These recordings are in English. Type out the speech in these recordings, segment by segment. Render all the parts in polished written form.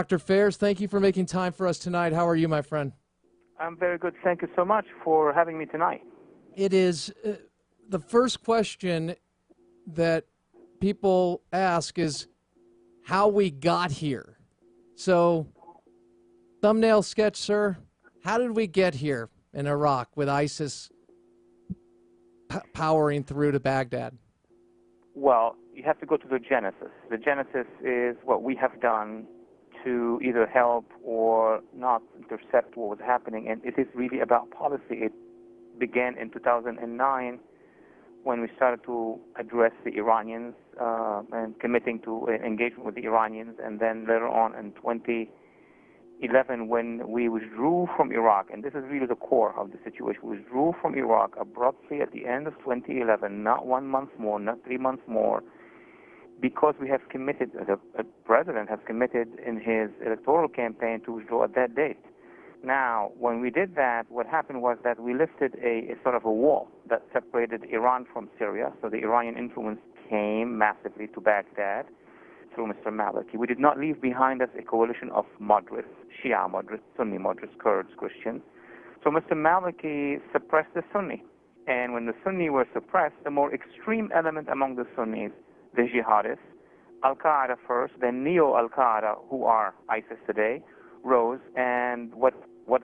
Dr. Phares, thank you for making time for us tonight. How are you, my friend? I'm very good. Thank you so much for having me tonight. It is the first question that people ask is how we got here. So, thumbnail sketch, sir. How did we get here in Iraq with ISIS powering through to Baghdad? Well, you have to go to the genesis. The genesis is what we have done to either help or not intercept what was happening, and it is really about policy. It began in 2009 when we started to address the Iranians and committing to engagement with the Iranians, and then later on in 2011 when we withdrew from Iraq, and this is really the core of the situation. We withdrew from Iraq abruptly at the end of 2011, not 1 month more, not 3 months more, because we have committed, the president has committed in his electoral campaign to withdraw at that date. Now, when we did that, what happened was that we lifted a sort of a wall that separated Iran from Syria, so the Iranian influence came massively to Baghdad through Mr. Maliki. We did not leave behind us a coalition of moderates, Shia moderates, Sunni moderates, Kurds, Christians. So Mr. Maliki suppressed the Sunni. And when the Sunni were suppressed, the more extreme element among the Sunnis, the jihadists, Al-Qaeda first, then neo-Al-Qaeda, who are ISIS today, rose. And what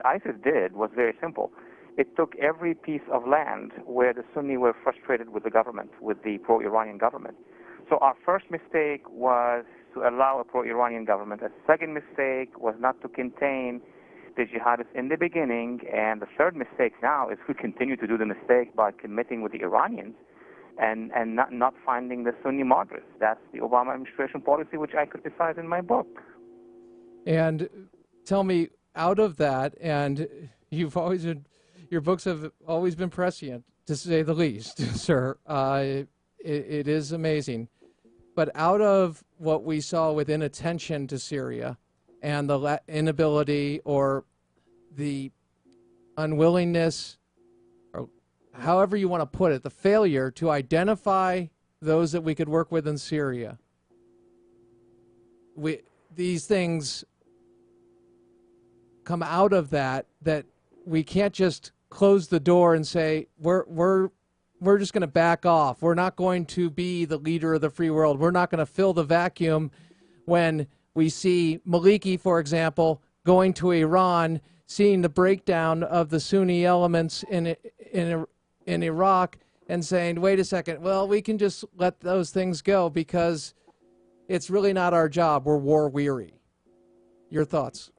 ISIS did was very simple. It took every piece of land where the Sunni were frustrated with the government, with the pro-Iranian government. So our first mistake was to allow a pro-Iranian government. A second mistake was not to contain the jihadists in the beginning. And the third mistake now is we continue to do the mistake by committing with the Iranians and not finding the Sunni moderates. That's the Obama administration policy, which I criticize in my book. And tell me, out of that, and you've always been, your books have always been prescient, to say the least, sir. It is amazing. But out of what we saw with inattention to Syria and the inability or the unwillingness, however you want to put it, the failure to identify those that we could work with in Syria. These things come out of that we can't just close the door and say, we're just going to back off. We're not going to be the leader of the free world. We're not going to fill the vacuum when we see Maliki, for example, going to Iran, seeing the breakdown of the Sunni elements in Iraq and saying, wait a second, well, we can just let those things go because it's really not our job. We're war weary. Your thoughts?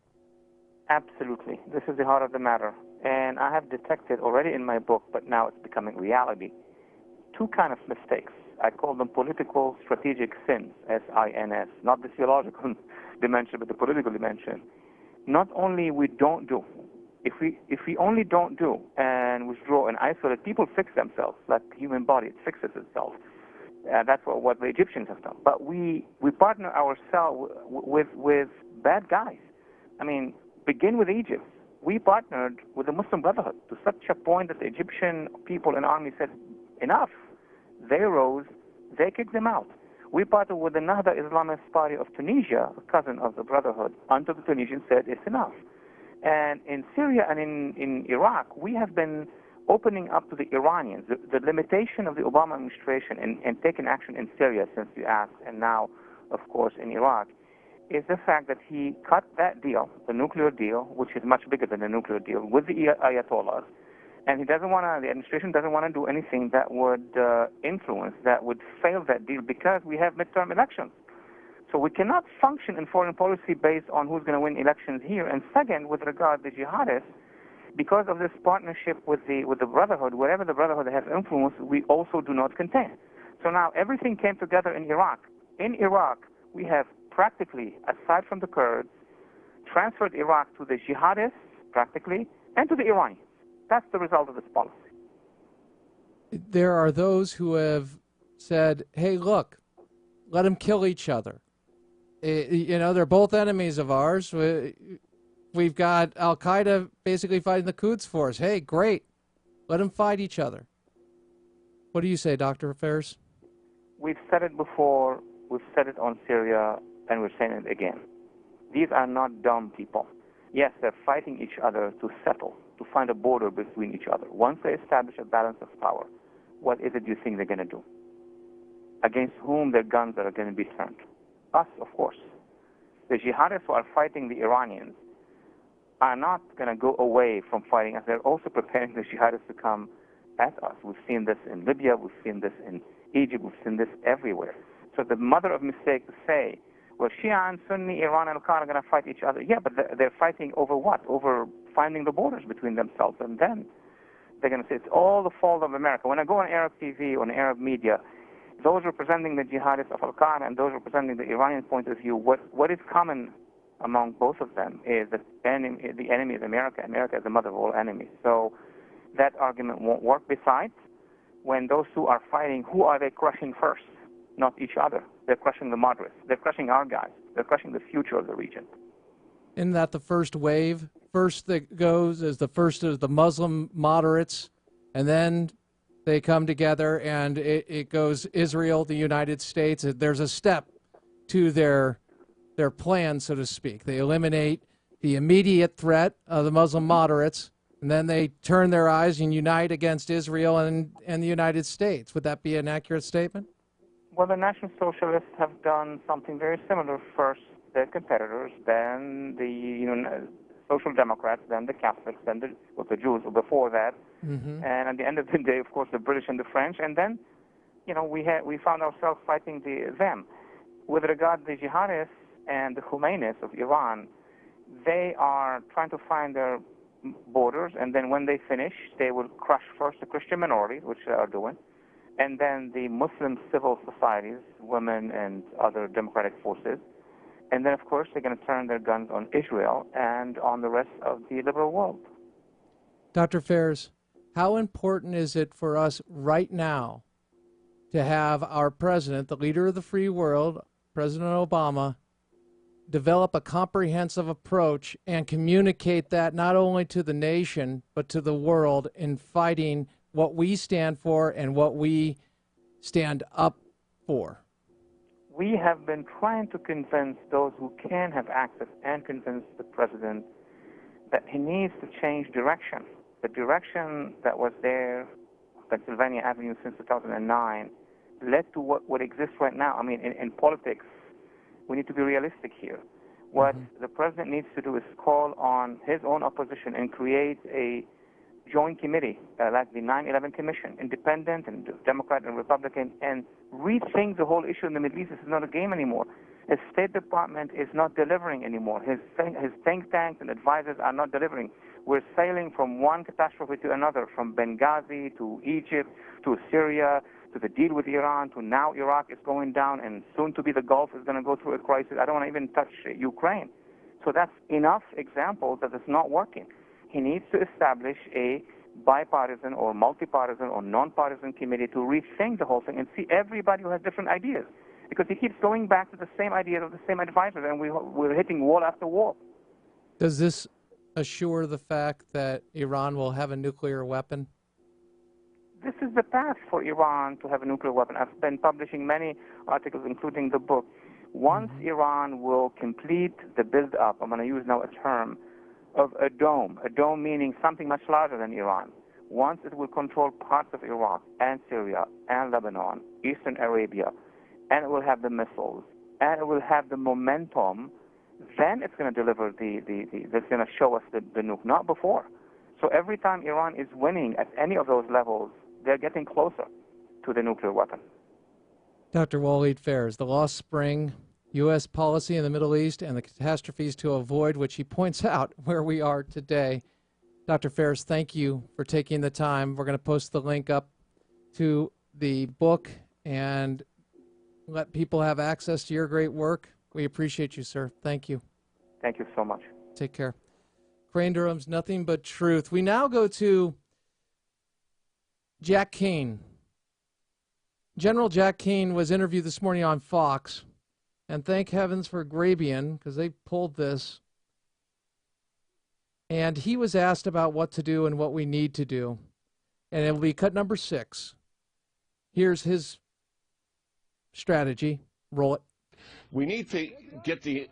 Absolutely. This is the heart of the matter. And I have detected already in my book, but now it's becoming reality, two kind of mistakes. I call them political strategic sins, S-I-N-S, not the theological dimension, but the political dimension. Not only we don't do, if we only don't do and withdraw and isolate, people fix themselves, like the human body, it fixes itself. That's what the Egyptians have done. But we partner ourselves with bad guys. I mean, begin with Egypt. We partnered with the Muslim Brotherhood to such a point that the Egyptian people and army said, enough. They rose, they kicked them out. We partnered with the Nahda Islamist Party of Tunisia, a cousin of the Brotherhood, until the Tunisians said it's enough. And in Syria and in Iraq, we have been opening up to the Iranians. The limitation of the Obama administration and taking action in Syria, since you asked, and now, of course, in Iraq, is the fact that he cut that deal, the nuclear deal, which is much bigger than the nuclear deal, with the Ayatollahs, and the administration doesn't want to do anything that would influence, that would fail that deal, because we have midterm elections. So we cannot function in foreign policy based on who's going to win elections here. And second, with regard to the jihadists, because of this partnership with the Brotherhood, wherever the Brotherhood has influence, we also do not contain. So now everything came together in Iraq. In Iraq, we have practically, aside from the Kurds, transferred Iraq to the jihadists, practically, and to the Iranians. That's the result of this policy. There are those who have said, hey, look, let them kill each other. They're both enemies of ours. We've got Al-Qaeda basically fighting the Quds for us. Hey, great. Let them fight each other. What do you say, Dr. Phares? We've said it before. We've said it on Syria, and we're saying it again. These are not dumb people. Yes, they're fighting each other to settle, to find a border between each other. Once they establish a balance of power, what is it you think they're going to do? Against whom their guns are going to be turned? Us, of course. The jihadists who are fighting the Iranians are not going to go away from fighting us. They're also preparing the jihadists to come at us. We've seen this in Libya. We've seen this in Egypt. We've seen this everywhere. So the mother of mistake to say, well, Shia and Sunni, Iran and Al-Qaeda are going to fight each other. Yeah, but they're fighting over what? Over finding the borders between themselves. And then they're going to say it's all the fault of America. When I go on Arab TV or on Arab media, those representing the jihadists of Al-Qaeda and those representing the Iranian point of view, what is common among both of them is that the enemy is America. America is the mother of all enemies. So that argument won't work. Besides, when those two are fighting, who are they crushing first? Not each other. They're crushing the moderates. They're crushing our guys. They're crushing the future of the region. Isn't that the first wave? First that goes is the Muslim moderates, and then they come together, and it goes Israel, the United States. There's a step to their plan, so to speak. They eliminate the immediate threat of the Muslim moderates, and then they turn their eyes and unite against Israel and the United States. Would that be an accurate statement? Well, the National Socialists have done something very similar. First, their competitors, then the Social Democrats, then the Catholics, then the Jews before that. Mm-hmm. And at the end of the day, of course, the British and the French. And then, we found ourselves fighting them. With regard to the jihadists and the Khomeinists of Iran, they are trying to find their borders, and then when they finish, they will crush first the Christian minorities, which they are doing, and then the Muslim civil societies, women and other democratic forces. And then, of course, they're going to turn their guns on Israel and on the rest of the liberal world. Dr. Phares, how important is it for us right now to have our president, the leader of the free world, President Obama, develop a comprehensive approach and communicate that not only to the nation, but to the world in fighting what we stand for and what we stand up for? We have been trying to convince those who can have access and convince the president that he needs to change direction. The direction that was there, Pennsylvania Avenue, since 2009, led to what exists right now. I mean, in politics, we need to be realistic here. What the president needs to do is call on his own opposition and create a joint committee, like the 9/11 Commission, independent and Democrat and Republican, and rethink the whole issue in the Middle East. This is not a game anymore. His State Department is not delivering anymore. His think tanks and advisors are not delivering. We're sailing from one catastrophe to another, from Benghazi to Egypt to Syria to the deal with Iran to now Iraq is going down, and soon to be the Gulf is going to go through a crisis. I don't want to even touch Ukraine. So that's enough examples that it's not working. He needs to establish a bipartisan or multipartisan or nonpartisan committee to rethink the whole thing and see everybody who has different ideas. Because he keeps going back to the same ideas of the same advisors, and we're hitting wall after wall. Does this assure the fact that Iran will have a nuclear weapon? This is the path for Iran to have a nuclear weapon. I've been publishing many articles, including the book. Once Iran will complete the build-up, I'm going to use now a term, of a dome meaning something much larger than Iran. Once it will control parts of Iraq and Syria and Lebanon, Eastern Arabia, and it will have the missiles, and it will have the momentum, then it's going to deliver that's going to show us the nuke, not before. So every time Iran is winning at any of those levels, they're getting closer to the nuclear weapon. Dr. Walid Phares, The Lost Spring, U.S. Policy in the Middle East and the Catastrophes to Avoid, which he points out where we are today. Dr. Phares, thank you for taking the time. We're going to post the link up to the book and let people have access to your great work. We appreciate you, sir. Thank you. Thank you so much. Take care. Crane Durham's Nothing But Truth. We now go to Jack Keane. General Jack Keane was interviewed this morning on Fox, and thank heavens for Grabian, because they pulled this. And he was asked about what to do and what we need to do. And it will be cut number 6. Here's his strategy. Roll it. We need to get the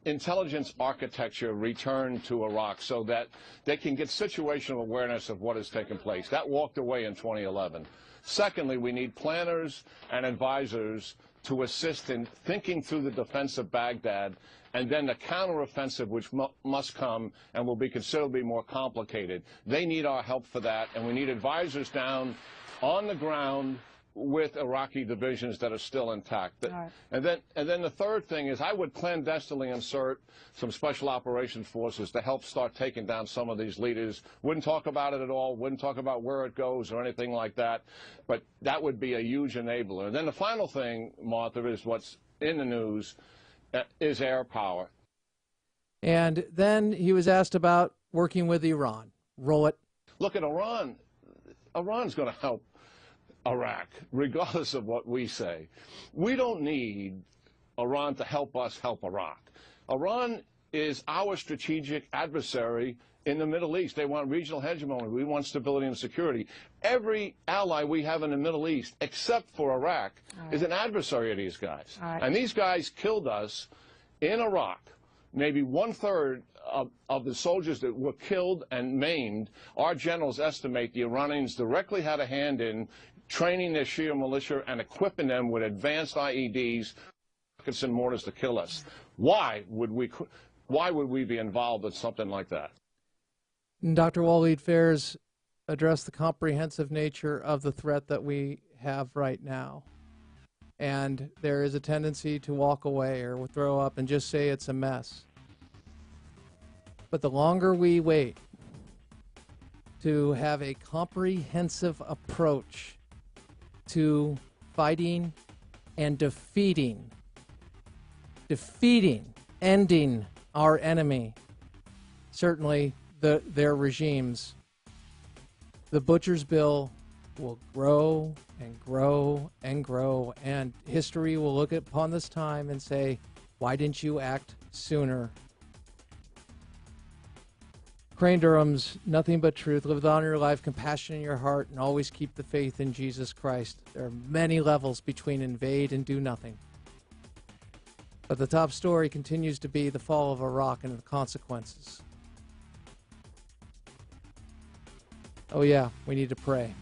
intelligence architecture returned to Iraq so that they can get situational awareness of what has taken place. That walked away in 2011. Secondly, we need planners and advisors to assist in thinking through the defense of Baghdad and then the counteroffensive, which must come and will be considerably more complicated. They need our help for that, and we need advisors down on the ground with Iraqi divisions that are still intact. Right. And then the third thing is I would clandestinely insert some special operations forces to help start taking down some of these leaders. Wouldn't talk about it at all, wouldn't talk about where it goes or anything like that, but that would be a huge enabler. And then the final thing, Martha, is what's in the news, is air power. And then he was asked about working with Iran. Roll it. Look at Iran. Iran's going to help Iraq, regardless of what we say. We don't need Iran to help us help Iraq. Iran is our strategic adversary in the Middle East. They want regional hegemony. We want stability and security. Every ally we have in the Middle East, except for Iraq, is an adversary of these guys. And these guys killed us in Iraq. Maybe one-third of the soldiers that were killed and maimed, our generals estimate the Iranians directly had a hand in training their Shia militia and equipping them with advanced IEDs, rockets and mortars to kill us. Why would we be involved in something like that? Dr. Waleed Phares addressed the comprehensive nature of the threat that we have right now. And there is a tendency to walk away or throw up and just say it's a mess. But the longer we wait to have a comprehensive approach to fighting and defeating, ending our enemy, certainly their regimes, the butcher's bill will grow and grow and grow, and history will look upon this time and say, why didn't you act sooner? Crane Durham's Nothing But Truth. Live with honor in your life, compassion in your heart, and always keep the faith in Jesus Christ. There are many levels between invade and do nothing. But the top story continues to be the fall of Iraq and the consequences. Oh yeah, we need to pray.